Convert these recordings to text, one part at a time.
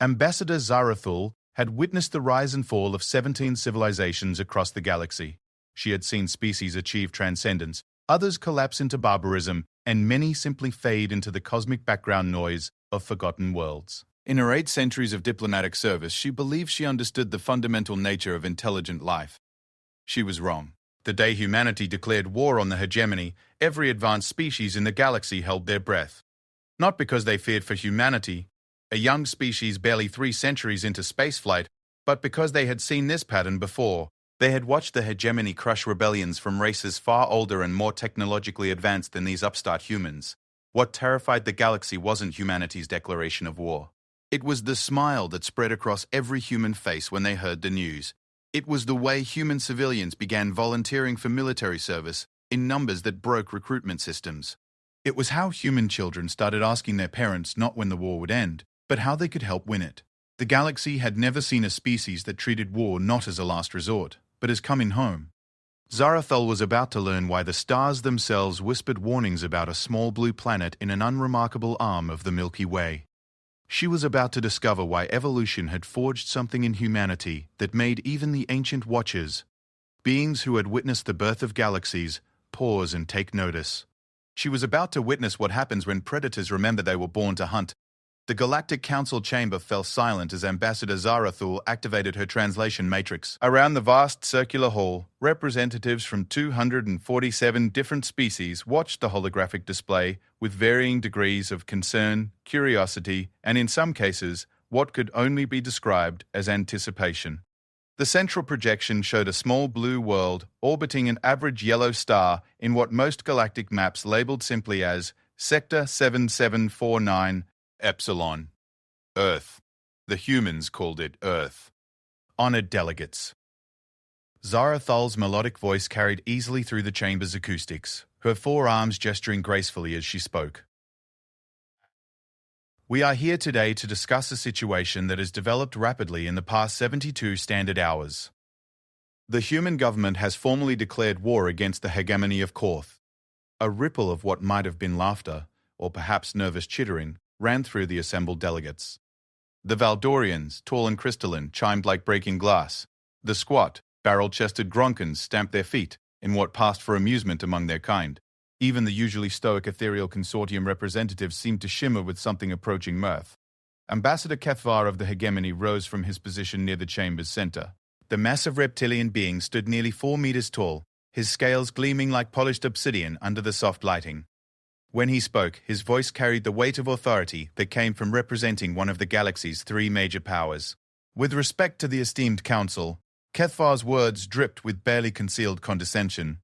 Ambassador Zarathul had witnessed the rise and fall of 17 civilizations across the galaxy. She had seen species achieve transcendence, others collapse into barbarism, and many simply fade into the cosmic background noise of forgotten worlds. In her 8 centuries of diplomatic service, she believed she understood the fundamental nature of intelligent life. She was wrong. The day humanity declared war on the hegemony, every advanced species in the galaxy held their breath. Not because they feared for humanity, a young species barely 3 centuries into spaceflight, but because they had seen this pattern before. They had watched the hegemony crush rebellions from races far older and more technologically advanced than these upstart humans. What terrified the galaxy wasn't humanity's declaration of war. It was the smile that spread across every human face when they heard the news. It was the way human civilians began volunteering for military service in numbers that broke recruitment systems. It was how human children started asking their parents not when the war would end, but how they could help win it. The galaxy had never seen a species that treated war not as a last resort, but as coming home. Zarathul was about to learn why the stars themselves whispered warnings about a small blue planet in an unremarkable arm of the Milky Way. She was about to discover why evolution had forged something in humanity that made even the ancient watchers, beings who had witnessed the birth of galaxies, pause and take notice. She was about to witness what happens when predators remember they were born to hunt. The Galactic Council chamber fell silent as Ambassador Zarathul activated her translation matrix. Around the vast circular hall, representatives from 247 different species watched the holographic display with varying degrees of concern, curiosity, and in some cases, what could only be described as anticipation. The central projection showed a small blue world orbiting an average yellow star in what most galactic maps labeled simply as Sector 7749 Epsilon. Earth. The humans called it Earth. Honored delegates. Zarathul's melodic voice carried easily through the chamber's acoustics, her 4 arms gesturing gracefully as she spoke. We are here today to discuss a situation that has developed rapidly in the past 72 standard hours. The human government has formally declared war against the hegemony of Korth. A ripple of what might have been laughter, or perhaps nervous chittering, ran through the assembled delegates. The Valdorians, tall and crystalline, chimed like breaking glass. The squat, barrel-chested Gronkans stamped their feet in what passed for amusement among their kind. Even the usually stoic ethereal consortium representatives seemed to shimmer with something approaching mirth. Ambassador Kethvar of the hegemony rose from his position near the chamber's center. The massive reptilian being stood nearly 4 meters tall, his scales gleaming like polished obsidian under the soft lighting. When he spoke, his voice carried the weight of authority that came from representing one of the galaxy's 3 major powers. With respect to the esteemed council, Kethvar's words dripped with barely concealed condescension.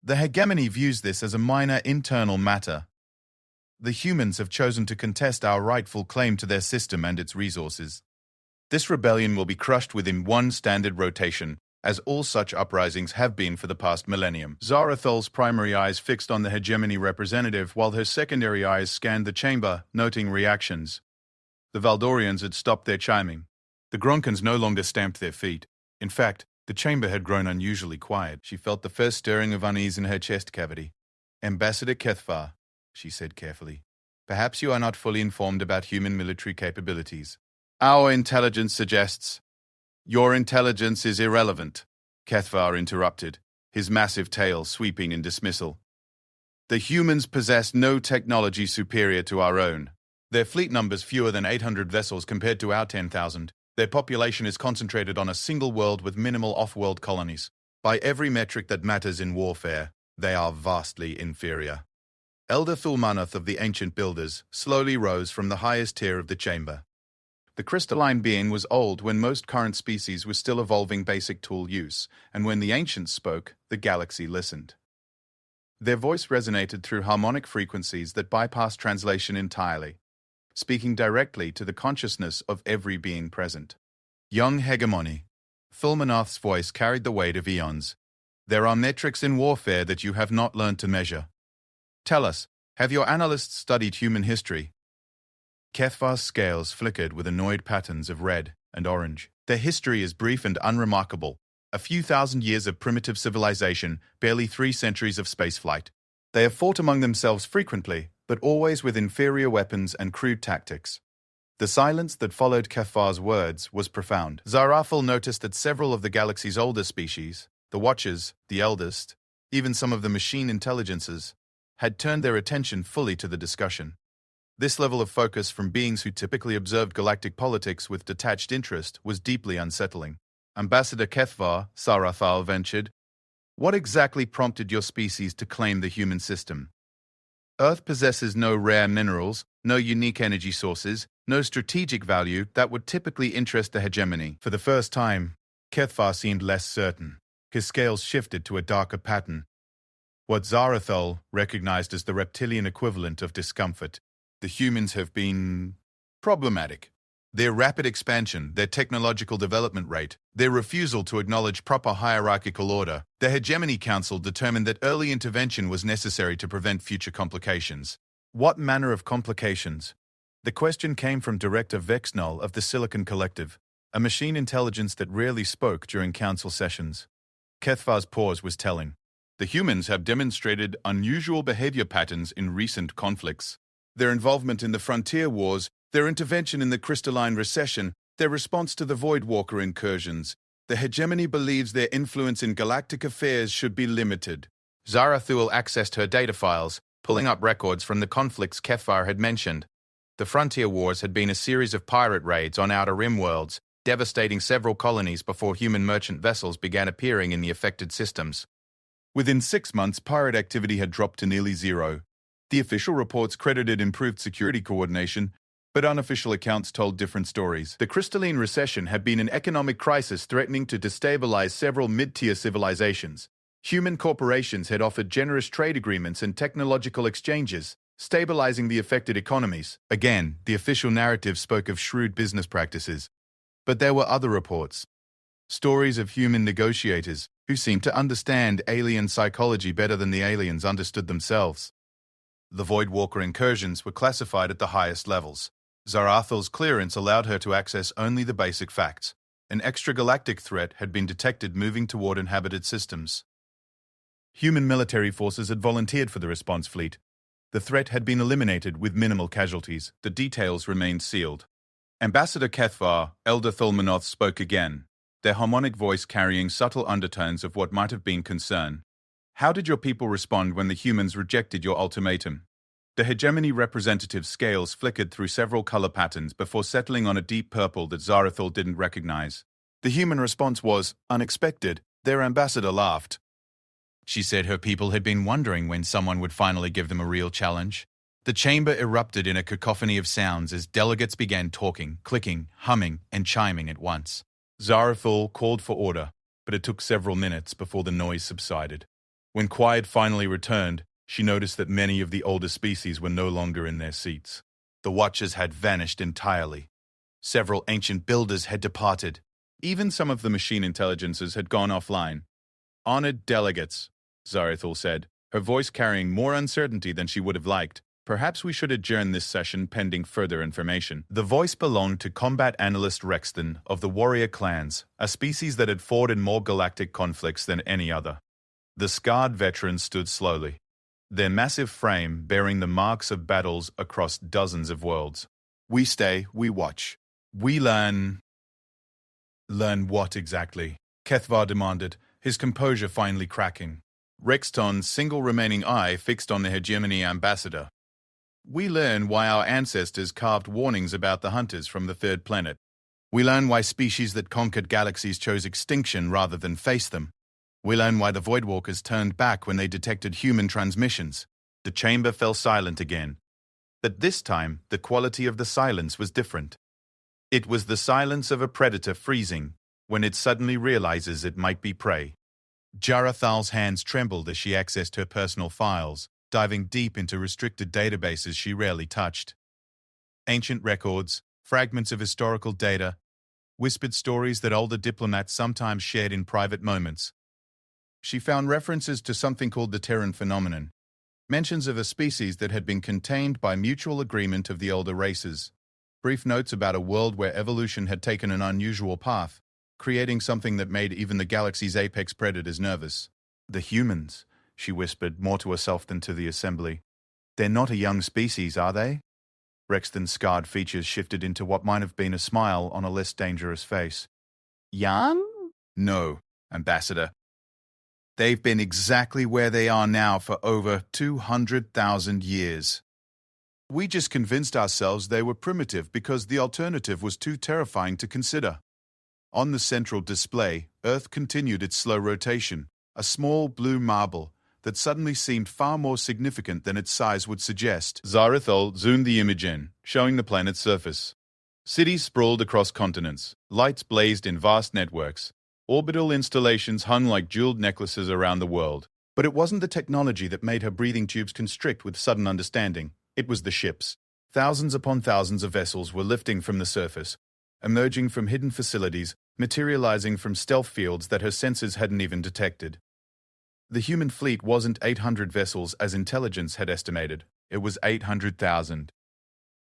The hegemony views this as a minor internal matter. The humans have chosen to contest our rightful claim to their system and its resources. This rebellion will be crushed within 1 standard rotation, as all such uprisings have been for the past millennium. Zarathul's primary eyes fixed on the hegemony representative, while her secondary eyes scanned the chamber, noting reactions. The Valdorians had stopped their chiming. The Gronkans no longer stamped their feet. In fact, the chamber had grown unusually quiet. She felt the first stirring of unease in her chest cavity. "Ambassador Kethvar," she said carefully, "perhaps you are not fully informed about human military capabilities. Our intelligence suggests—" "Your intelligence is irrelevant," Kethvar interrupted, his massive tail sweeping in dismissal. "The humans possess no technology superior to our own. Their fleet numbers fewer than 800 vessels compared to our 10,000. Their population is concentrated on a single world with minimal off-world colonies. By every metric that matters in warfare, they are vastly inferior." Elder Thulmanoth of the Ancient Builders slowly rose from the highest tier of the chamber. The crystalline being was old when most current species were still evolving basic tool use, and when the ancients spoke, the galaxy listened. Their voice resonated through harmonic frequencies that bypassed translation entirely, speaking directly to the consciousness of every being present. "Young hegemony," Thulmanoth's voice carried the weight of eons. "There are metrics in warfare that you have not learned to measure. Tell us, have your analysts studied human history?" Kethvar's scales flickered with annoyed patterns of red and orange. "Their history is brief and unremarkable. A few thousand years of primitive civilization, barely 3 centuries of spaceflight. They have fought among themselves frequently, but always with inferior weapons and crude tactics. The silence that followed Keffar's words was profound. Zarathil noticed that several of the galaxy's older species, the Watchers, the eldest, even some of the machine intelligences, had turned their attention fully to the discussion. This level of focus from beings who typically observed galactic politics with detached interest was deeply unsettling. Ambassador Kethvar, Zarathil ventured, "What exactly prompted your species to claim the human system? Earth possesses no rare minerals, no unique energy sources, no strategic value that would typically interest the hegemony." For the first time, Kethvar seemed less certain. His scales shifted to a darker pattern. What Zarathil recognized as the reptilian equivalent of discomfort. The humans have been problematic. Their rapid expansion, their technological development rate, their refusal to acknowledge proper hierarchical order, the Hegemony Council determined that early intervention was necessary to prevent future complications. What manner of complications? The question came from Director Vexnol of the Silicon Collective, a machine intelligence that rarely spoke during council sessions. Kethvar's pause was telling. The humans have demonstrated unusual behavior patterns in recent conflicts. Their involvement in the frontier wars, their intervention in the crystalline recession, their response to the Voidwalker incursions. The hegemony believes their influence in galactic affairs should be limited. Zarathil accessed her data files, pulling up records from the conflicts Kethvar had mentioned. The frontier wars had been a series of pirate raids on Outer Rim worlds, devastating several colonies before human merchant vessels began appearing in the affected systems. Within 6 months, pirate activity had dropped to nearly zero. The official reports credited improved security coordination, but unofficial accounts told different stories. The crystalline recession had been an economic crisis threatening to destabilize several mid-tier civilizations. Human corporations had offered generous trade agreements and technological exchanges, stabilizing the affected economies. Again, the official narrative spoke of shrewd business practices. But there were other reports. Stories of human negotiators who seemed to understand alien psychology better than the aliens understood themselves. The Voidwalker incursions were classified at the highest levels. Zarathil's clearance allowed her to access only the basic facts. An extragalactic threat had been detected moving toward inhabited systems. Human military forces had volunteered for the response fleet. The threat had been eliminated with minimal casualties. The details remained sealed. Ambassador Kethvar, Elder Thulmanoth, spoke again, their harmonic voice carrying subtle undertones of what might have been concern. "How did your people respond when the humans rejected your ultimatum?" The hegemony representative's scales flickered through several color patterns before settling on a deep purple that Zarathil didn't recognize. The human response was unexpected. Their ambassador laughed. She said her people had been wondering when someone would finally give them a real challenge. The chamber erupted in a cacophony of sounds as delegates began talking, clicking, humming, and chiming at once. Zarathil called for order, but it took several minutes before the noise subsided. When quiet finally returned, she noticed that many of the older species were no longer in their seats. The Watchers had vanished entirely. Several ancient builders had departed. Even some of the machine intelligences had gone offline. "Honored delegates," Zarathil said, her voice carrying more uncertainty than she would have liked. "Perhaps we should adjourn this session pending further information." The voice belonged to combat analyst Rexton of the warrior clans, a species that had fought in more galactic conflicts than any other. The scarred veterans stood slowly, their massive frame bearing the marks of battles across dozens of worlds. "We stay, we watch. We learn." "Learn what exactly?" Kethvar demanded, his composure finally cracking. Rexton's single remaining eye fixed on the hegemony ambassador. "We learn why our ancestors carved warnings about the hunters from the third planet. We learn why species that conquered galaxies chose extinction rather than face them. We learn why the Voidwalkers turned back when they detected human transmissions." The chamber fell silent again. But this time, the quality of the silence was different. It was the silence of a predator freezing when it suddenly realizes it might be prey. Zarathil's hands trembled as she accessed her personal files, diving deep into restricted databases she rarely touched. Ancient records, fragments of historical data, whispered stories that older diplomats sometimes shared in private moments. She found references to something called the Terran phenomenon, mentions of a species that had been contained by mutual agreement of the older races, brief notes about a world where evolution had taken an unusual path, creating something that made even the galaxy's apex predators nervous. "The humans," she whispered, more to herself than to the assembly. "They're not a young species, are they?" Rexton's scarred features shifted into what might have been a smile on a less dangerous face. Young? No, Ambassador. They've been exactly where they are now for over 200,000 years. We just convinced ourselves they were primitive because the alternative was too terrifying to consider. On the central display, Earth continued its slow rotation, a small blue marble that suddenly seemed far more significant than its size would suggest. Zarathol zoomed the image in, showing the planet's surface. Cities sprawled across continents, lights blazed in vast networks. Orbital installations hung like jeweled necklaces around the world. But it wasn't the technology that made her breathing tubes constrict with sudden understanding. It was the ships. Thousands upon thousands of vessels were lifting from the surface, emerging from hidden facilities, materializing from stealth fields that her sensors hadn't even detected. The human fleet wasn't 800 vessels as intelligence had estimated. It was 800,000.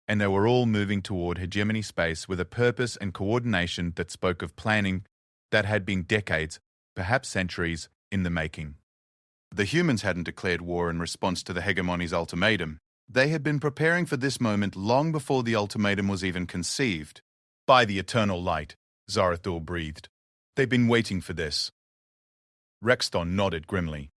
And they were all moving toward hegemony space with a purpose and coordination that spoke of planning that had been decades, perhaps centuries, in the making. The humans hadn't declared war in response to the hegemony's ultimatum. They had been preparing for this moment long before the ultimatum was even conceived. By the eternal light, Zarathul breathed. They'd been waiting for this. Rexton nodded grimly.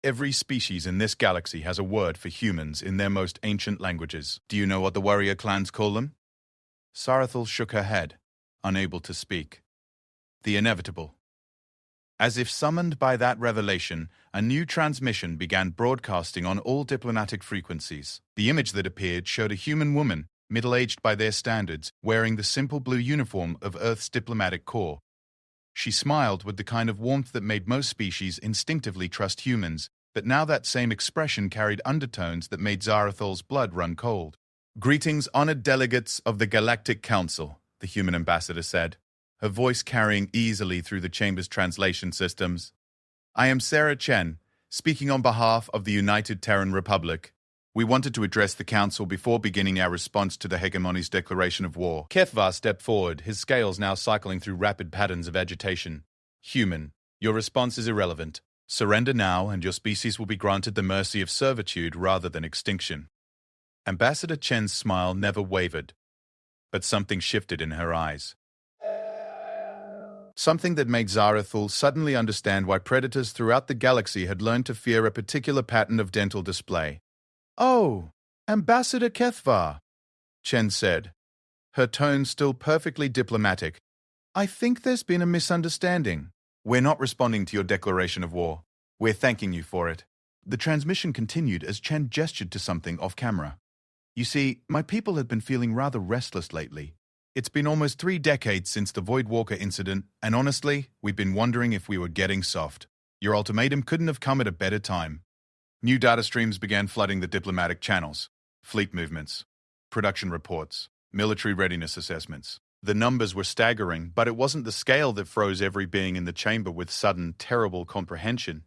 Every species in this galaxy has a word for humans in their most ancient languages. Do you know what the warrior clans call them? Zarathul shook her head, unable to speak. The inevitable. As if summoned by that revelation, a new transmission began broadcasting on all diplomatic frequencies. The image that appeared showed a human woman, middle-aged by their standards, wearing the simple blue uniform of Earth's diplomatic corps. She smiled with the kind of warmth that made most species instinctively trust humans, but now that same expression carried undertones that made Zarathul's blood run cold. "Greetings, honored delegates of the Galactic Council," the human ambassador said, her voice carrying easily through the chamber's translation systems. "I am Sarah Chen, speaking on behalf of the United Terran Republic. We wanted to address the Council before beginning our response to the hegemony's declaration of war." Kethvar stepped forward, his scales now cycling through rapid patterns of agitation. "Human, your response is irrelevant. Surrender now, and your species will be granted the mercy of servitude rather than extinction." Ambassador Chen's smile never wavered, but something shifted in her eyes. Something that made Zarathul suddenly understand why predators throughout the galaxy had learned to fear a particular pattern of dental display. "Oh, Ambassador Kethvar," Chen said, her tone still perfectly diplomatic. "I think there's been a misunderstanding. We're not responding to your declaration of war. We're thanking you for it." The transmission continued as Chen gestured to something off camera. "You see, my people have been feeling rather restless lately. It's been almost 3 decades since the Void Walker incident, and honestly, we've been wondering if we were getting soft. Your ultimatum couldn't have come at a better time." New data streams began flooding the diplomatic channels. Fleet movements, production reports, military readiness assessments. The numbers were staggering, but it wasn't the scale that froze every being in the chamber with sudden, terrible comprehension.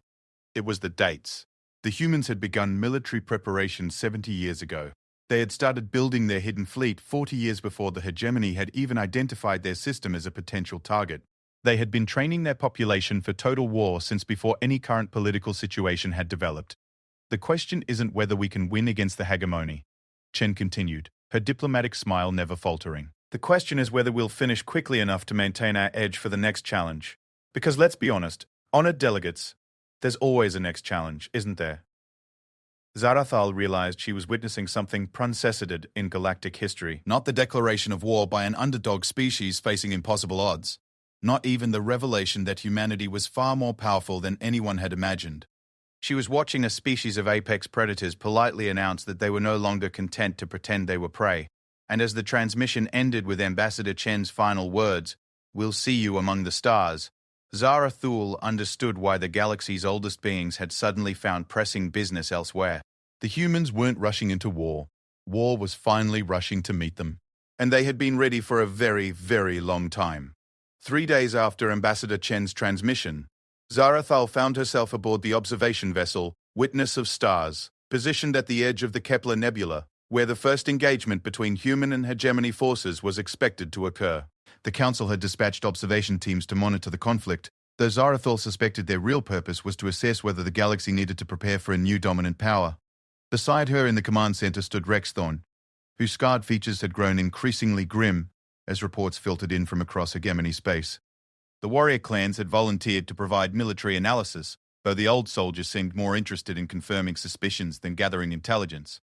It was the dates. The humans had begun military preparation 70 years ago. They had started building their hidden fleet 40 years before the hegemony had even identified their system as a potential target. They had been training their population for total war since before any current political situation had developed. "The question isn't whether we can win against the hegemony," Chen continued, her diplomatic smile never faltering. "The question is whether we'll finish quickly enough to maintain our edge for the next challenge. Because let's be honest, honored delegates, there's always a next challenge, isn't there?" Zarathul realized she was witnessing something unprecedented in galactic history. Not the declaration of war by an underdog species facing impossible odds. Not even the revelation that humanity was far more powerful than anyone had imagined. She was watching a species of apex predators politely announce that they were no longer content to pretend they were prey. And as the transmission ended with Ambassador Chen's final words, "We'll see you among the stars," Zarathul understood why the galaxy's oldest beings had suddenly found pressing business elsewhere. The humans weren't rushing into war. War was finally rushing to meet them. And they had been ready for a very, very long time. 3 days after Ambassador Chen's transmission, Zarathul found herself aboard the observation vessel, Witness of Stars, positioned at the edge of the Kepler Nebula, where the first engagement between human and hegemony forces was expected to occur. The Council had dispatched observation teams to monitor the conflict, though Zarathul suspected their real purpose was to assess whether the galaxy needed to prepare for a new dominant power. Beside her in the command center stood Rexthorn, whose scarred features had grown increasingly grim as reports filtered in from across hegemony space. The warrior clans had volunteered to provide military analysis, though the old soldiers seemed more interested in confirming suspicions than gathering intelligence.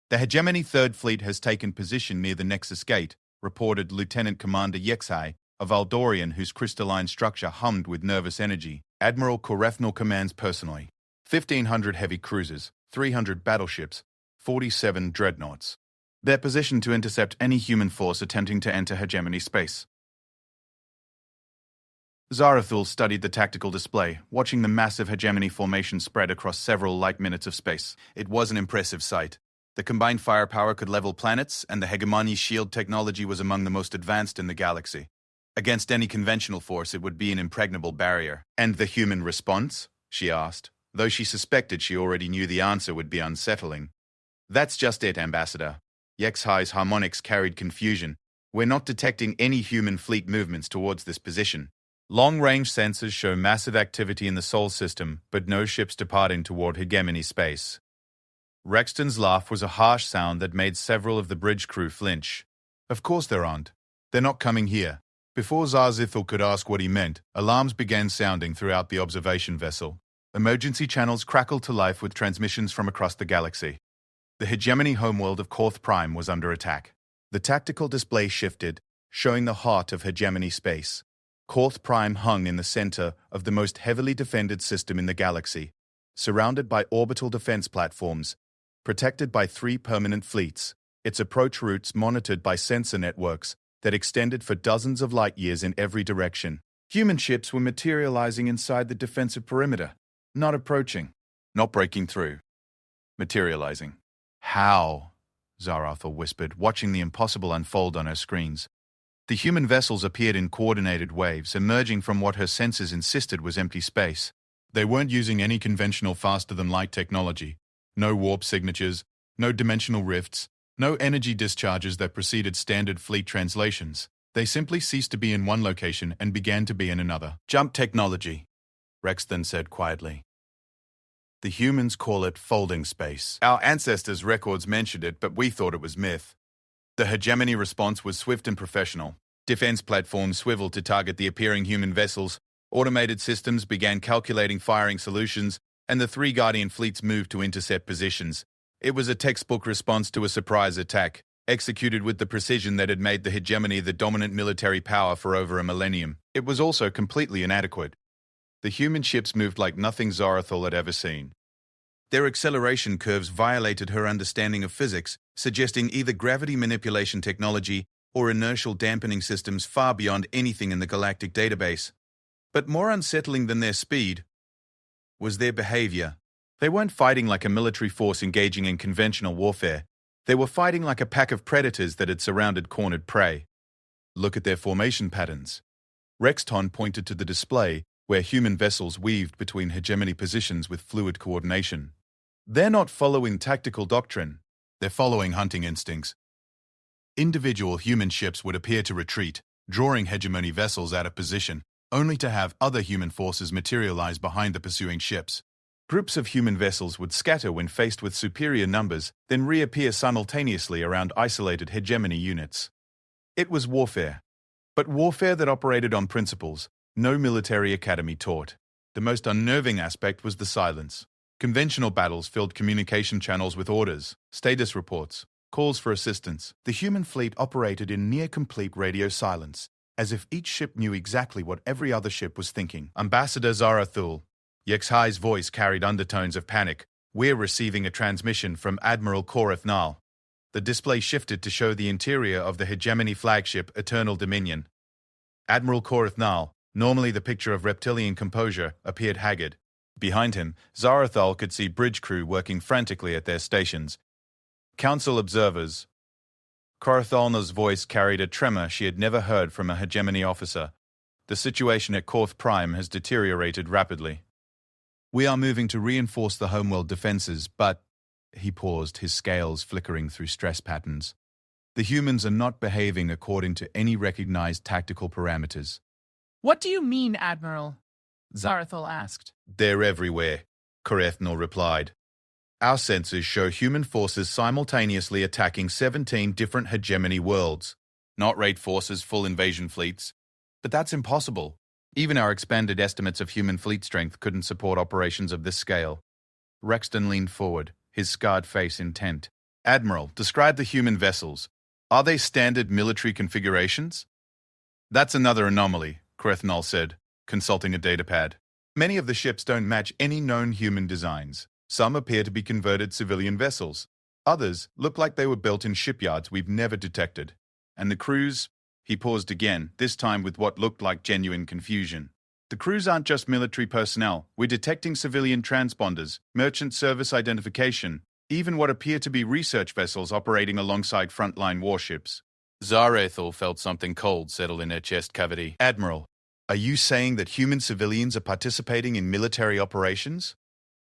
The Hegemony Third Fleet has taken position near the Nexus Gate, reported Lieutenant Commander Yexai, a Valdorian whose crystalline structure hummed with nervous energy. Admiral Korethnal commands personally. 1,500 heavy cruisers, 300 battleships, 47 dreadnoughts. They're positioned to intercept any human force attempting to enter hegemony space. Zarathul studied the tactical display, watching the massive hegemony formation spread across several light minutes of space. It was an impressive sight. The combined firepower could level planets, and the hegemony shield technology was among the most advanced in the galaxy. Against any conventional force, it would be an impregnable barrier. And the human response? She asked, though she suspected she already knew the answer would be unsettling. That's just it, Ambassador. Yexai's harmonics carried confusion. We're not detecting any human fleet movements towards this position. Long-range sensors show massive activity in the Sol system, but no ships departing toward hegemony space. Rexton's laugh was a harsh sound that made several of the bridge crew flinch. Of course there aren't. They're not coming here. Before Zarzithel could ask what he meant, alarms began sounding throughout the observation vessel. Emergency channels crackled to life with transmissions from across the galaxy. The hegemony homeworld of Korth Prime was under attack. The tactical display shifted, showing the heart of hegemony space. Korth Prime hung in the center of the most heavily defended system in the galaxy, surrounded by orbital defense platforms, protected by 3 permanent fleets, its approach routes monitored by sensor networks that extended for dozens of light years in every direction. Human ships were materializing inside the defensive perimeter, not approaching, not breaking through, materializing. How? Zarathul whispered, watching the impossible unfold on her screens. The human vessels appeared in coordinated waves, emerging from what her sensors insisted was empty space. They weren't using any conventional faster-than-light technology. No warp signatures, no dimensional rifts, no energy discharges that preceded standard fleet translations. They simply ceased to be in one location and began to be in another. Jump technology, Rexton said quietly. The humans call it folding space. Our ancestors' records mentioned it, but we thought it was myth. The hegemony response was swift and professional. Defense platforms swiveled to target the appearing human vessels, automated systems began calculating firing solutions, and the 3 Guardian fleets moved to intercept positions. It was a textbook response to a surprise attack, executed with the precision that had made the hegemony the dominant military power for over a millennium. It was also completely inadequate. The human ships moved like nothing Zarathul had ever seen. Their acceleration curves violated her understanding of physics, suggesting either gravity manipulation technology or inertial dampening systems far beyond anything in the galactic database. But more unsettling than their speed was their behavior. They weren't fighting like a military force engaging in conventional warfare. They were fighting like a pack of predators that had surrounded cornered prey. Look at their formation patterns. Rexton pointed to the display, where human vessels weaved between hegemony positions with fluid coordination. They're not following tactical doctrine. They're following hunting instincts. Individual human ships would appear to retreat, drawing hegemony vessels out of position, only to have other human forces materialize behind the pursuing ships. Groups of human vessels would scatter when faced with superior numbers, then reappear simultaneously around isolated hegemony units. It was warfare, but warfare that operated on principles no military academy taught. The most unnerving aspect was the silence. Conventional battles filled communication channels with orders, status reports, calls for assistance. The human fleet operated in near-complete radio silence, as if each ship knew exactly what every other ship was thinking. Ambassador Zarathul, Yexai's voice carried undertones of panic. We're receiving a transmission from Admiral Korethnal. The display shifted to show the interior of the hegemony flagship Eternal Dominion. Admiral Korethnal, normally the picture of reptilian composure, appeared haggard. Behind him, Zarathul could see bridge crew working frantically at their stations. Council observers. Korethnal's voice carried a tremor she had never heard from a hegemony officer. The situation at Korth Prime has deteriorated rapidly. We are moving to reinforce the homeworld defenses, but... He paused, his scales flickering through stress patterns. The humans are not behaving according to any recognized tactical parameters. What do you mean, Admiral? Zarathul asked. They're everywhere, Korethnal replied. Our sensors show human forces simultaneously attacking 17 different hegemony worlds. Not raid forces, full invasion fleets. But that's impossible. Even our expanded estimates of human fleet strength couldn't support operations of this scale. Rexton leaned forward, his scarred face intent. Admiral, describe the human vessels. Are they standard military configurations? That's another anomaly, Krethnall said, consulting a datapad. Many of the ships don't match any known human designs. Some appear to be converted civilian vessels. Others look like they were built in shipyards we've never detected. And the crews? He paused again, this time with what looked like genuine confusion. The crews aren't just military personnel. We're detecting civilian transponders, merchant service identification, even what appear to be research vessels operating alongside frontline warships. Zarathul felt something cold settle in her chest cavity. Admiral, are you saying that human civilians are participating in military operations?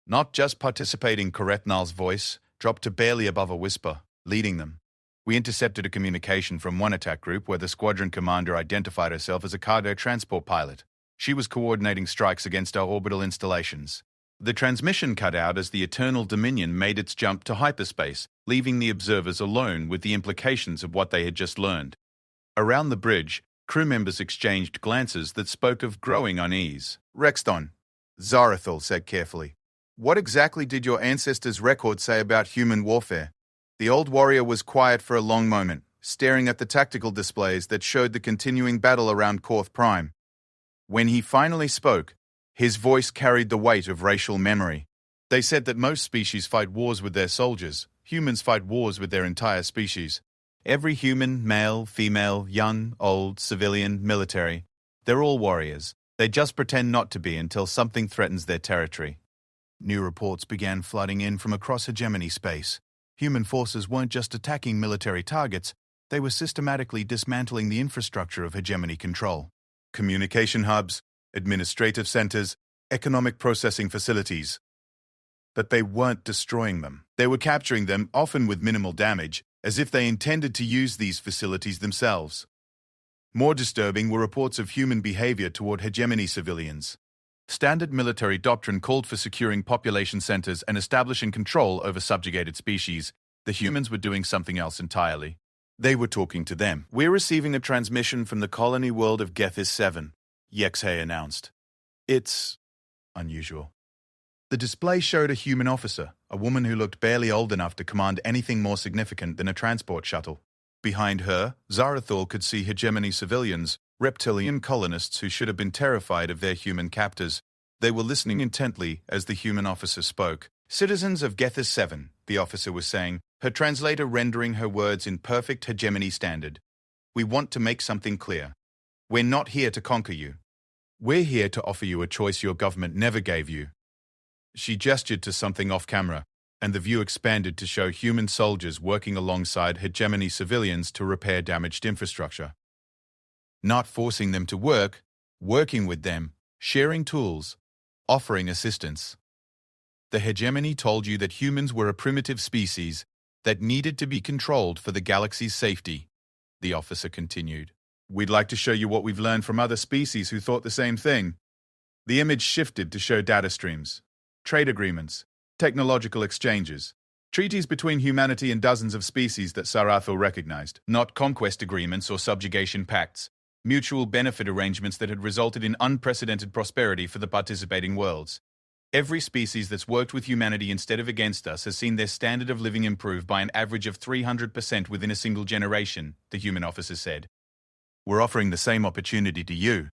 Not just participating, Krethnall's voice dropped to barely above a whisper, leading them. We intercepted a communication from one attack group where the squadron commander identified herself as a cargo transport pilot. She was coordinating strikes against our orbital installations. The transmission cut out as the Eternal Dominion made its jump to hyperspace, leaving the observers alone with the implications of what they had just learned. Around the bridge, crew members exchanged glances that spoke of growing unease. Rexton, Zarathul said carefully. What exactly did your ancestors' records say about human warfare? The old warrior was quiet for a long moment, staring at the tactical displays that showed the continuing battle around Korth Prime. When he finally spoke, his voice carried the weight of racial memory. They said that most species fight wars with their soldiers. Humans fight wars with their entire species. Every human, male, female, young, old, civilian, military, they're all warriors. They just pretend not to be until something threatens their territory. New reports began flooding in from across hegemony space. Human forces weren't just attacking military targets, they were systematically dismantling the infrastructure of hegemony control. Communication hubs, administrative centers, economic processing facilities. But they weren't destroying them. They were capturing them, often with minimal damage, as if they intended to use these facilities themselves. More disturbing were reports of human behavior toward hegemony civilians. Standard military doctrine called for securing population centers and establishing control over subjugated species. The humans were doing something else entirely. They were talking to them. We're receiving a transmission from the colony world of Gethys 7, Yexhey announced. It's unusual. The display showed a human officer, a woman who looked barely old enough to command anything more significant than a transport shuttle. Behind her, Zarathul could see hegemony civilians, reptilian colonists who should have been terrified of their human captors. They were listening intently as the human officer spoke. Citizens of Gethys 7, the officer was saying, her translator rendering her words in perfect hegemony standard. We want to make something clear. We're not here to conquer you. We're here to offer you a choice your government never gave you. She gestured to something off camera, and the view expanded to show human soldiers working alongside hegemony civilians to repair damaged infrastructure. Not forcing them to work, working with them, sharing tools, offering assistance. The hegemony told you that humans were a primitive species that needed to be controlled for the galaxy's safety, the officer continued. We'd like to show you what we've learned from other species who thought the same thing. The image shifted to show data streams, trade agreements, technological exchanges, treaties between humanity and dozens of species that Zarathul recognized, not conquest agreements or subjugation pacts, mutual benefit arrangements that had resulted in unprecedented prosperity for the participating worlds. Every species that's worked with humanity instead of against us has seen their standard of living improve by an average of 300% within a single generation, the human officer said. We're offering the same opportunity to you.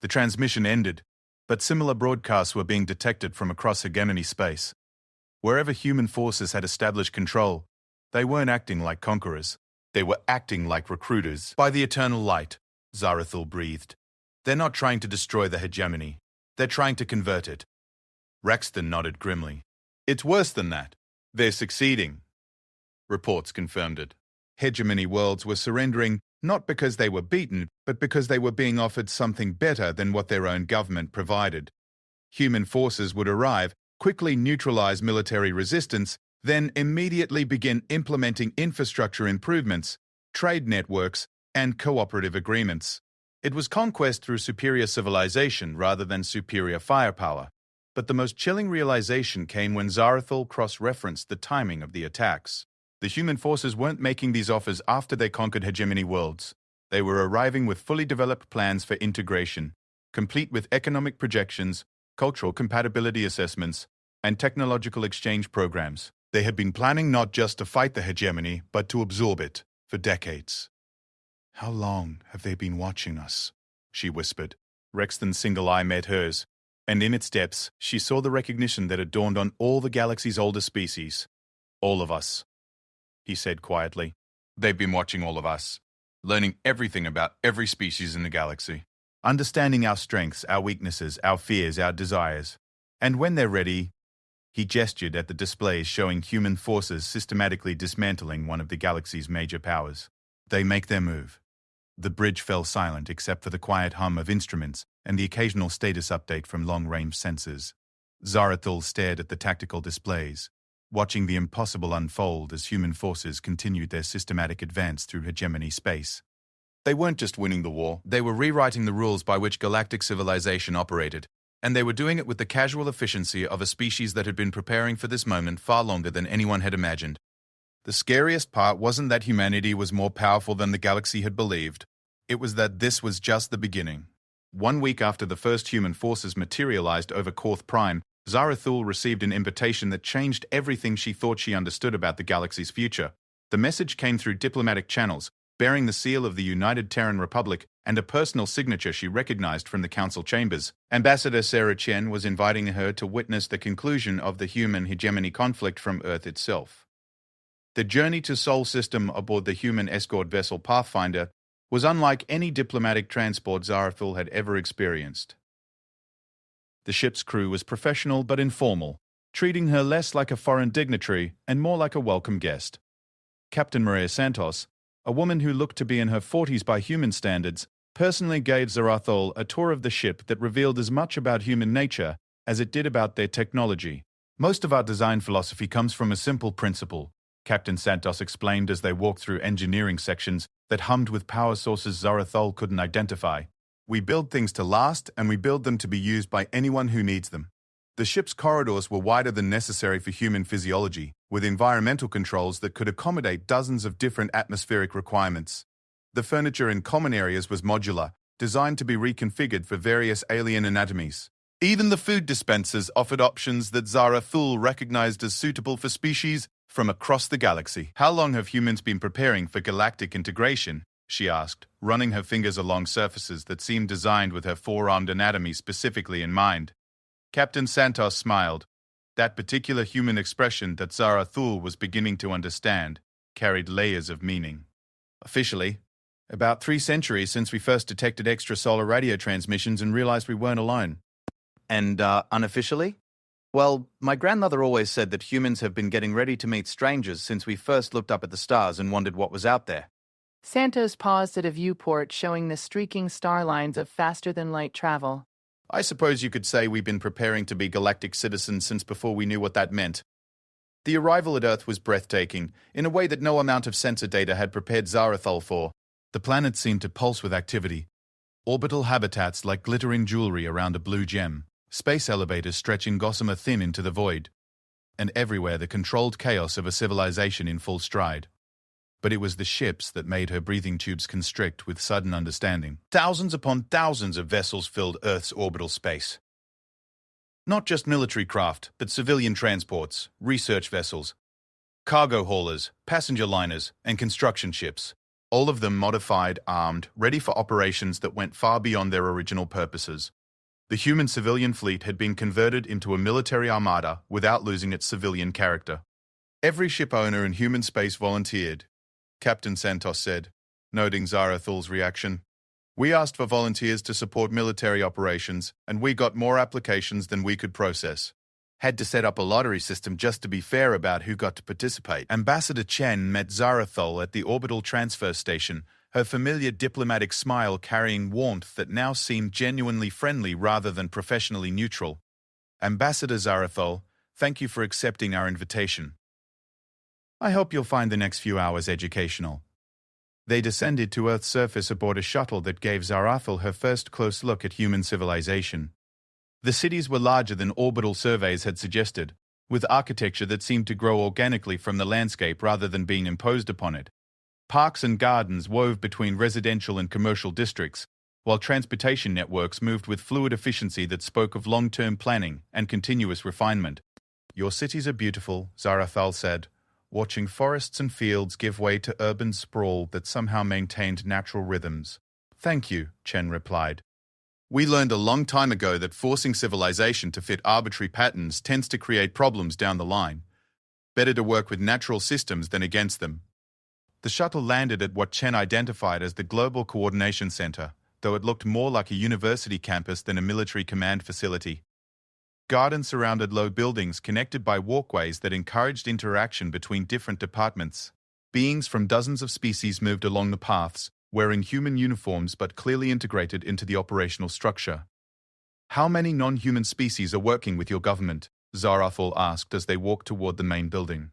The transmission ended, but similar broadcasts were being detected from across hegemony space. Wherever human forces had established control, they weren't acting like conquerors. They were acting like recruiters. By the eternal light, Zarathul breathed. They're not trying to destroy the hegemony. They're trying to convert it. Raxton nodded grimly. It's worse than that. They're succeeding. Reports confirmed it. Hegemony worlds were surrendering not because they were beaten, but because they were being offered something better than what their own government provided. Human forces would arrive, quickly neutralize military resistance, then immediately begin implementing infrastructure improvements, trade networks, and cooperative agreements. It was conquest through superior civilization rather than superior firepower. But the most chilling realization came when Zarathul cross-referenced the timing of the attacks. The human forces weren't making these offers after they conquered hegemony worlds. They were arriving with fully developed plans for integration, complete with economic projections, cultural compatibility assessments, and technological exchange programs. They had been planning not just to fight the hegemony, but to absorb it, for decades. "How long have they been watching us?" she whispered. Rexton's single eye met hers, and in its depths she saw the recognition that had dawned on all the galaxy's older species. "All of us," he said quietly. "They've been watching all of us, learning everything about every species in the galaxy, understanding our strengths, our weaknesses, our fears, our desires. And when they're ready..." He gestured at the displays showing human forces systematically dismantling one of the galaxy's major powers. "They make their move." The bridge fell silent except for the quiet hum of instruments and the occasional status update from long-range sensors. Zarathul stared at the tactical displays, watching the impossible unfold as human forces continued their systematic advance through hegemony space. They weren't just winning the war, they were rewriting the rules by which galactic civilization operated, and they were doing it with the casual efficiency of a species that had been preparing for this moment far longer than anyone had imagined. The scariest part wasn't that humanity was more powerful than the galaxy had believed. It was that this was just the beginning. 1 week after the first human forces materialized over Korth Prime, Zarathul received an invitation that changed everything she thought she understood about the galaxy's future. The message came through diplomatic channels, bearing the seal of the United Terran Republic and a personal signature she recognized from the council chambers. Ambassador Sarah Chen was inviting her to witness the conclusion of the human hegemony conflict from Earth itself. The journey to Sol System aboard the human escort vessel Pathfinder was unlike any diplomatic transport Zarathul had ever experienced. The ship's crew was professional but informal, treating her less like a foreign dignitary and more like a welcome guest. Captain Maria Santos, a woman who looked to be in her 40s by human standards, personally gave Zarathul a tour of the ship that revealed as much about human nature as it did about their technology. "Most of our design philosophy comes from a simple principle," Captain Santos explained as they walked through engineering sections that hummed with power sources Zarathul couldn't identify. "We build things to last, and we build them to be used by anyone who needs them." The ship's corridors were wider than necessary for human physiology, with environmental controls that could accommodate dozens of different atmospheric requirements. The furniture in common areas was modular, designed to be reconfigured for various alien anatomies. Even the food dispensers offered options that Zarathul recognized as suitable for species from across the galaxy. "How long have humans been preparing for galactic integration?" she asked, running her fingers along surfaces that seemed designed with her four-armed anatomy specifically in mind. Captain Santos smiled. That particular human expression that Zarathul was beginning to understand carried layers of meaning. "Officially, about 3 centuries since we first detected extrasolar radio transmissions and realized we weren't alone." "And unofficially?" "Well, my grandmother always said that humans have been getting ready to meet strangers since we first looked up at the stars and wondered what was out there." Santos paused at a viewport showing the streaking star lines of faster-than-light travel. "I suppose you could say we've been preparing to be galactic citizens since before we knew what that meant." The arrival at Earth was breathtaking, in a way that no amount of sensor data had prepared Zarathul for. The planet seemed to pulse with activity. Orbital habitats like glittering jewelry around a blue gem, space elevators stretching gossamer thin into the void, and everywhere the controlled chaos of a civilization in full stride. But it was the ships that made her breathing tubes constrict with sudden understanding. Thousands upon thousands of vessels filled Earth's orbital space. Not just military craft, but civilian transports, research vessels, cargo haulers, passenger liners, and construction ships. All of them modified, armed, ready for operations that went far beyond their original purposes. The human civilian fleet had been converted into a military armada without losing its civilian character. Every ship owner in human space volunteered, Captain Santos said, noting Zarathul's reaction. "We asked for volunteers to support military operations, and we got more applications than we could process. Had to set up a lottery system just to be fair about who got to participate." Ambassador Chen met Zarathul at the orbital transfer station, her familiar diplomatic smile carrying warmth that now seemed genuinely friendly rather than professionally neutral. "Ambassador Zarathul, thank you for accepting our invitation. I hope you'll find the next few hours educational." They descended to Earth's surface aboard a shuttle that gave Zarathul her first close look at human civilization. The cities were larger than orbital surveys had suggested, with architecture that seemed to grow organically from the landscape rather than being imposed upon it. Parks and gardens wove between residential and commercial districts, while transportation networks moved with fluid efficiency that spoke of long-term planning and continuous refinement. "Your cities are beautiful," Zarathal said, watching forests and fields give way to urban sprawl that somehow maintained natural rhythms. "Thank you," Chen replied. "We learned a long time ago that forcing civilization to fit arbitrary patterns tends to create problems down the line. Better to work with natural systems than against them." The shuttle landed at what Chen identified as the Global Coordination Center, though it looked more like a university campus than a military command facility. Gardens surrounded low buildings connected by walkways that encouraged interaction between different departments. Beings from dozens of species moved along the paths, wearing human uniforms but clearly integrated into the operational structure. "How many non-human species are working with your government?" Zarathal asked as they walked toward the main building.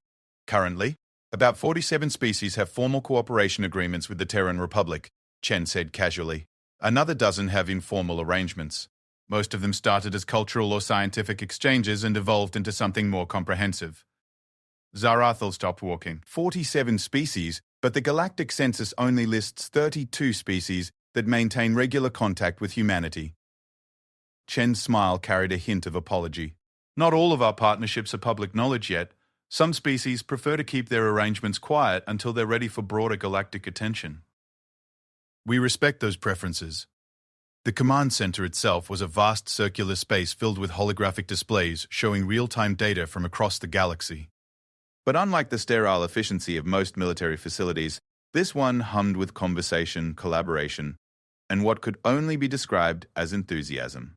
"Currently, about 47 species have formal cooperation agreements with the Terran Republic," Chen said casually. "Another dozen have informal arrangements. Most of them started as cultural or scientific exchanges and evolved into something more comprehensive." Zarathal stopped walking. 47 species, but the galactic census only lists 32 species that maintain regular contact with humanity. Chen's smile carried a hint of apology. "Not all of our partnerships are public knowledge yet. Some species prefer to keep their arrangements quiet until they're ready for broader galactic attention. We respect those preferences." The command center itself was a vast circular space filled with holographic displays showing real-time data from across the galaxy. But unlike the sterile efficiency of most military facilities, this one hummed with conversation, collaboration, and what could only be described as enthusiasm.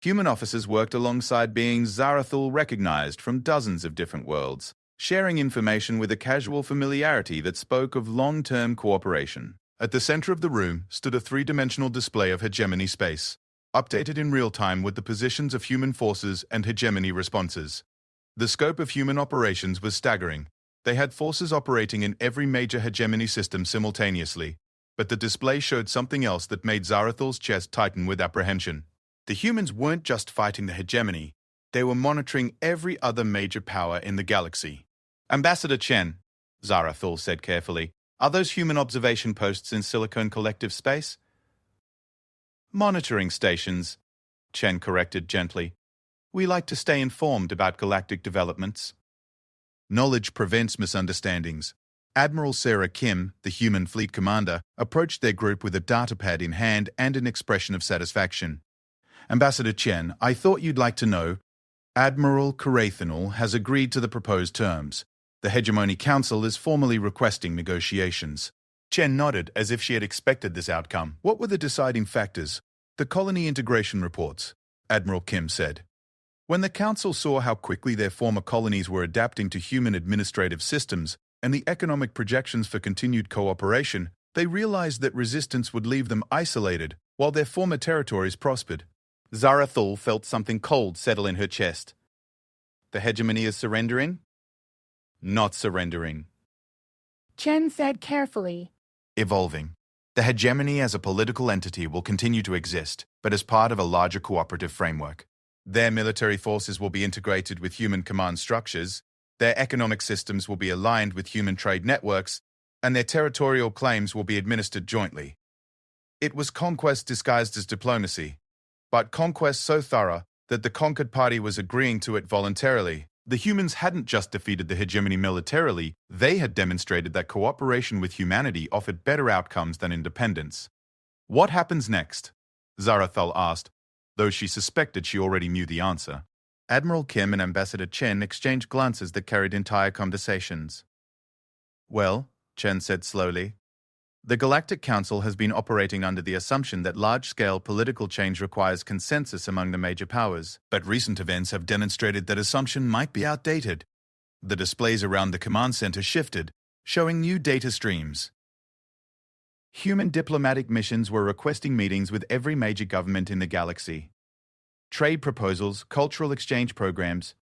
Human officers worked alongside beings Zarathal recognized from dozens of different worlds, sharing information with a casual familiarity that spoke of long-term cooperation. At the center of the room stood a three-dimensional display of hegemony space, updated in real time with the positions of human forces and hegemony responses. The scope of human operations was staggering. They had forces operating in every major hegemony system simultaneously, but the display showed something else that made Zarathal's chest tighten with apprehension. The humans weren't just fighting the hegemony, they were monitoring every other major power in the galaxy. "Ambassador Chen," Zarathal said carefully, "are those human observation posts in Silicon Collective space?" "Monitoring stations," Chen corrected gently. "We like to stay informed about galactic developments." Knowledge prevents misunderstandings. Admiral Sarah Kim, the human fleet commander, approached their group with a datapad in hand and an expression of satisfaction. "Ambassador Chen, I thought you'd like to know. Admiral Karathanal has agreed to the proposed terms. The Hegemony Council is formally requesting negotiations." Chen nodded as if she had expected this outcome. "What were the deciding factors?" "The colony integration reports," Admiral Kim said. "When the Council saw how quickly their former colonies were adapting to human administrative systems and the economic projections for continued cooperation, they realized that resistance would leave them isolated while their former territories prospered." Zarathal felt something cold settle in her chest. "The hegemony is surrendering?" "Not surrendering," Chen said carefully. "Evolving. The hegemony as a political entity will continue to exist, but as part of a larger cooperative framework. Their military forces will be integrated with human command structures, their economic systems will be aligned with human trade networks, and their territorial claims will be administered jointly." It was conquest disguised as diplomacy, but conquest so thorough that the conquered party was agreeing to it voluntarily. The humans hadn't just defeated the hegemony militarily, they had demonstrated that cooperation with humanity offered better outcomes than independence. "What happens next?" Zarathal asked, though she suspected she already knew the answer. Admiral Kim and Ambassador Chen exchanged glances that carried entire conversations. "Well," Chen said slowly, "the Galactic Council has been operating under the assumption that large-scale political change requires consensus among the major powers, but recent events have demonstrated that assumption might be outdated." The displays around the command center shifted, showing new data streams. Human diplomatic missions were requesting meetings with every major government in the galaxy. Trade proposals, cultural exchange programs,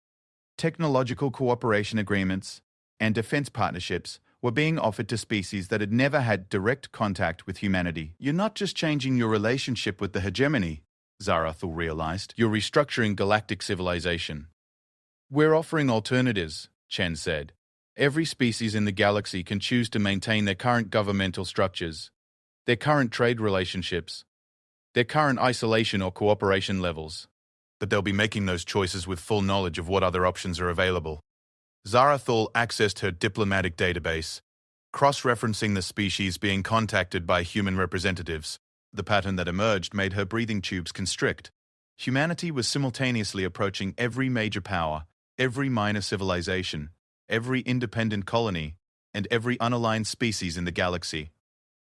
technological cooperation agreements, and defense partnerships were being offered to species that had never had direct contact with humanity. "You're not just changing your relationship with the hegemony," Zarathul realized. You're restructuring galactic civilization. We're offering alternatives, Chen said. Every species in the galaxy can choose to maintain their current governmental structures, their current trade relationships, their current isolation or cooperation levels. But they'll be making those choices with full knowledge of what other options are available. Zarathul accessed her diplomatic database, cross-referencing the species being contacted by human representatives. The pattern that emerged made her breathing tubes constrict. Humanity was simultaneously approaching every major power, every minor civilization, every independent colony, and every unaligned species in the galaxy.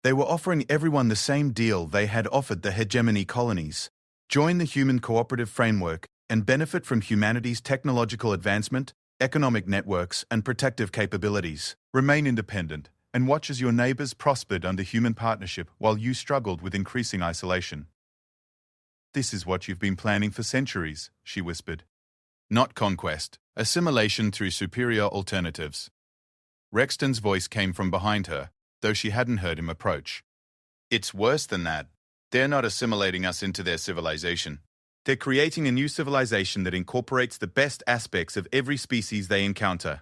They were offering everyone the same deal they had offered the hegemony colonies: join the human cooperative framework and benefit from humanity's technological advancement, economic networks, and protective capabilities. Remain independent and watch as your neighbors prospered under human partnership while you struggled with increasing isolation. This is what you've been planning for centuries, she whispered. Not conquest, assimilation through superior alternatives. Rexton's voice came from behind her, though she hadn't heard him approach. It's worse than that. They're not assimilating us into their civilization. They're creating a new civilization that incorporates the best aspects of every species they encounter.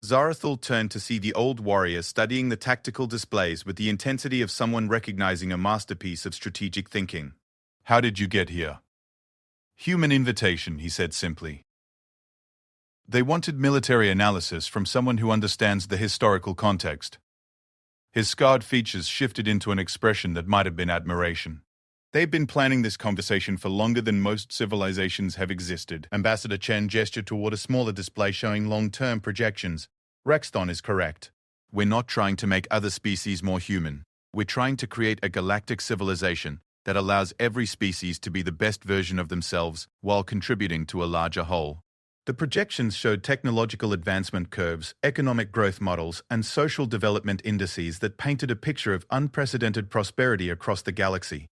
Zarathul turned to see the old warrior studying the tactical displays with the intensity of someone recognizing a masterpiece of strategic thinking. How did you get here? Human invitation, he said simply. They wanted military analysis from someone who understands the historical context. His scarred features shifted into an expression that might have been admiration. They've been planning this conversation for longer than most civilizations have existed. Ambassador Chen gestured toward a smaller display showing long-term projections. Rexton is correct. We're not trying to make other species more human. We're trying to create a galactic civilization that allows every species to be the best version of themselves while contributing to a larger whole. The projections showed technological advancement curves, economic growth models, and social development indices that painted a picture of unprecedented prosperity across the galaxy.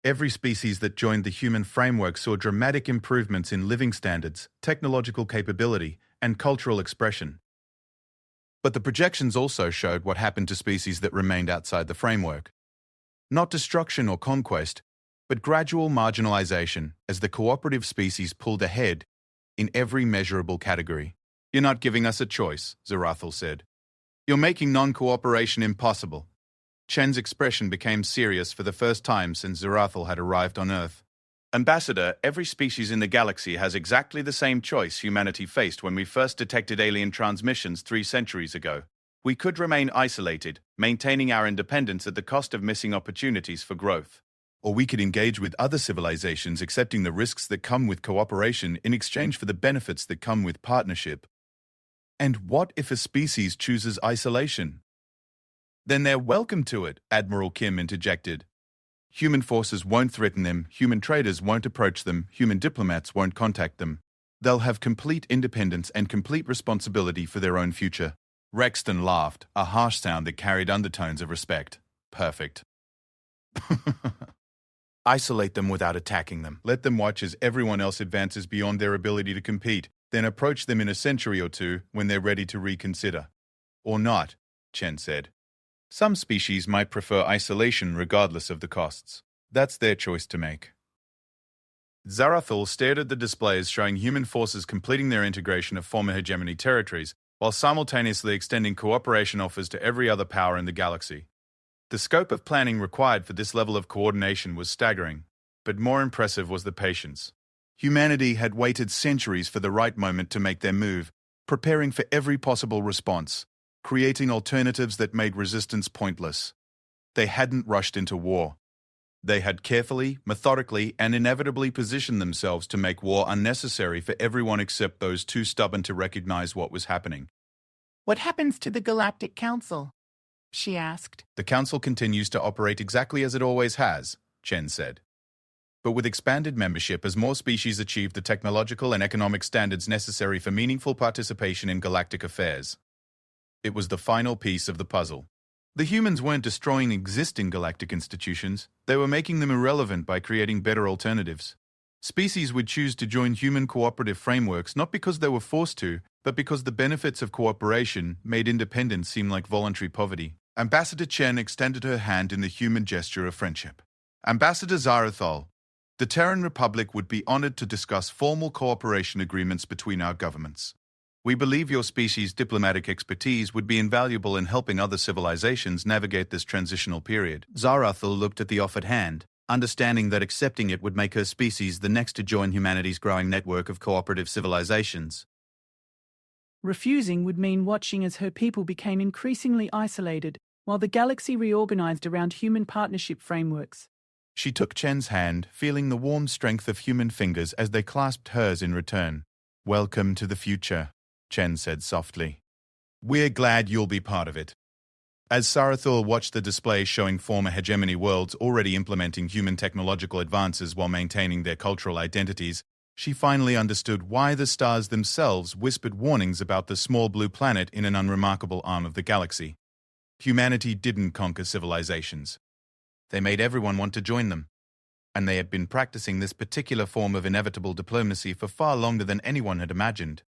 Every species that joined the human framework saw dramatic improvements in living standards, technological capability, and cultural expression. But the projections also showed what happened to species that remained outside the framework. Not destruction or conquest, but gradual marginalization as the cooperative species pulled ahead in every measurable category. You're not giving us a choice, Zarathul said. You're making non-cooperation impossible. Chen's expression became serious for the first time since Zarathul had arrived on Earth. Ambassador, every species in the galaxy has exactly the same choice humanity faced when we first detected alien transmissions 3 centuries ago. We could remain isolated, maintaining our independence at the cost of missing opportunities for growth. Or we could engage with other civilizations, accepting the risks that come with cooperation in exchange for the benefits that come with partnership. And what if a species chooses isolation? Then they're welcome to it, Admiral Kim interjected. Human forces won't threaten them, human traders won't approach them, human diplomats won't contact them. They'll have complete independence and complete responsibility for their own future. Rexton laughed, a harsh sound that carried undertones of respect. Perfect. Isolate them without attacking them. Let them watch as everyone else advances beyond their ability to compete, then approach them in a century or two when they're ready to reconsider. Or not, Chen said. Some species might prefer isolation regardless of the costs. That's their choice to make. Zarathul stared at the displays showing human forces completing their integration of former hegemony territories, while simultaneously extending cooperation offers to every other power in the galaxy. The scope of planning required for this level of coordination was staggering, but more impressive was the patience. Humanity had waited centuries for the right moment to make their move, preparing for every possible response, creating alternatives that made resistance pointless. They hadn't rushed into war. They had carefully, methodically, and inevitably positioned themselves to make war unnecessary for everyone except those too stubborn to recognize what was happening. What happens to the Galactic Council? She asked. The Council continues to operate exactly as it always has, Chen said. But with expanded membership as more species achieve the technological and economic standards necessary for meaningful participation in galactic affairs. It was the final piece of the puzzle. The humans weren't destroying existing galactic institutions, they were making them irrelevant by creating better alternatives. Species would choose to join human cooperative frameworks not because they were forced to, but because the benefits of cooperation made independence seem like voluntary poverty. Ambassador Chen extended her hand in the human gesture of friendship. Ambassador Zarathul, The Terran Republic would be honored to discuss formal cooperation agreements between our governments. We believe your species' diplomatic expertise would be invaluable in helping other civilizations navigate this transitional period. Zarathul looked at the offered hand, understanding that accepting it would make her species the next to join humanity's growing network of cooperative civilizations. Refusing would mean watching as her people became increasingly isolated, while the galaxy reorganized around human partnership frameworks. She took Chen's hand, feeling the warm strength of human fingers as they clasped hers in return. "Welcome to the future," Chen said softly. "We're glad you'll be part of it." As Sarathul watched the display showing former hegemony worlds already implementing human technological advances while maintaining their cultural identities, she finally understood why the stars themselves whispered warnings about the small blue planet in an unremarkable arm of the galaxy. Humanity didn't conquer civilizations. They made everyone want to join them. And they had been practicing this particular form of inevitable diplomacy for far longer than anyone had imagined.